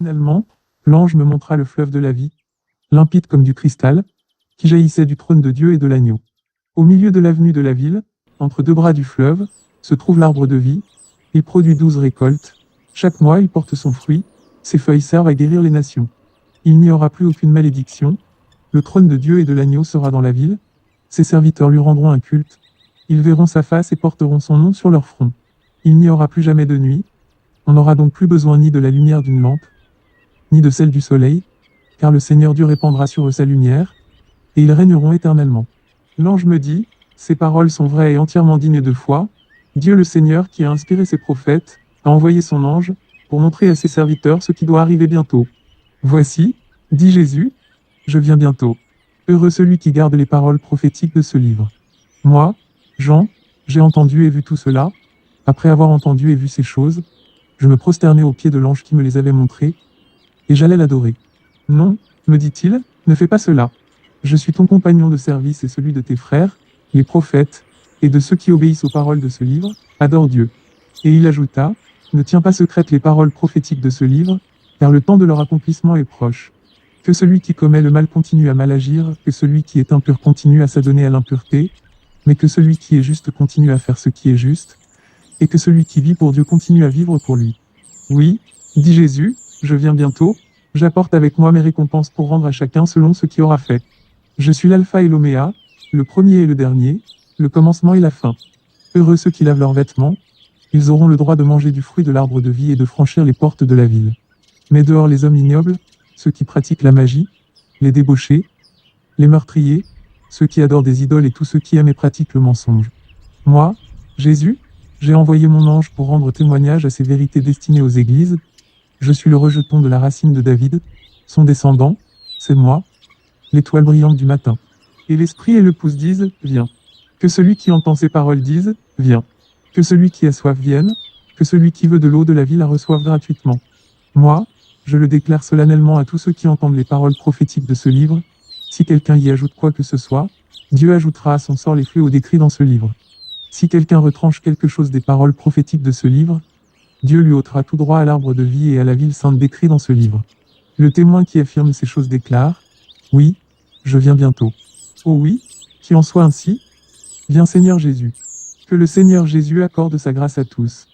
Finalement, l'ange me montra le fleuve de la vie, limpide comme du cristal, qui jaillissait du trône de Dieu et de l'agneau. Au milieu de l'avenue de la ville, entre deux bras du fleuve, se trouve l'arbre de vie. Il produit 12 récoltes. Chaque mois, il porte son fruit. Ses feuilles servent à guérir les nations. Il n'y aura plus aucune malédiction. Le trône de Dieu et de l'agneau sera dans la ville. Ses serviteurs lui rendront un culte. Ils verront sa face et porteront son nom sur leur front. Il n'y aura plus jamais de nuit. On n'aura donc plus besoin ni de la lumière d'une lampe, ni de celle du soleil, car le Seigneur Dieu répandra sur eux sa lumière, et ils régneront éternellement. L'ange me dit, ces paroles sont vraies et entièrement dignes de foi. Dieu le Seigneur, qui a inspiré ses prophètes, a envoyé son ange, pour montrer à ses serviteurs ce qui doit arriver bientôt. Voici, dit Jésus, je viens bientôt. Heureux celui qui garde les paroles prophétiques de ce livre. Moi, Jean, j'ai entendu et vu tout cela. Après avoir entendu et vu ces choses, je me prosternai aux pieds de l'ange qui me les avait montrées, et j'allais l'adorer. Non, me dit-il, ne fais pas cela. Je suis ton compagnon de service et celui de tes frères, les prophètes, et de ceux qui obéissent aux paroles de ce livre, adore Dieu. Et il ajouta, ne tiens pas secrètes les paroles prophétiques de ce livre, car le temps de leur accomplissement est proche. Que celui qui commet le mal continue à mal agir, que celui qui est impur continue à s'adonner à l'impureté, mais que celui qui est juste continue à faire ce qui est juste, et que celui qui vit pour Dieu continue à vivre pour lui. Oui, dit Jésus, je viens bientôt, j'apporte avec moi mes récompenses pour rendre à chacun selon ce qu'il aura fait. Je suis l'alpha et l'oméa, le premier et le dernier, le commencement et la fin. Heureux ceux qui lavent leurs vêtements, ils auront le droit de manger du fruit de l'arbre de vie et de franchir les portes de la ville. Mais dehors les hommes ignobles, ceux qui pratiquent la magie, les débauchés, les meurtriers, ceux qui adorent des idoles et tous ceux qui aiment et pratiquent le mensonge. Moi, Jésus, j'ai envoyé mon ange pour rendre témoignage à ces vérités destinées aux églises. Je suis le rejeton de la racine de David, son descendant, c'est moi, l'étoile brillante du matin. Et l'esprit et le pouce disent, viens. Que celui qui entend ces paroles dise, viens. Que celui qui a soif vienne, que celui qui veut de l'eau de la vie la reçoive gratuitement. Moi, je le déclare solennellement à tous ceux qui entendent les paroles prophétiques de ce livre. Si quelqu'un y ajoute quoi que ce soit, Dieu ajoutera à son sort les fléaux décrits dans ce livre. Si quelqu'un retranche quelque chose des paroles prophétiques de ce livre, Dieu lui ôtera tout droit à l'arbre de vie et à la ville sainte décrits dans ce livre. Le témoin qui affirme ces choses déclare, oui, je viens bientôt. Oh oui, qu'il en soit ainsi. Viens Seigneur Jésus. Que le Seigneur Jésus accorde sa grâce à tous.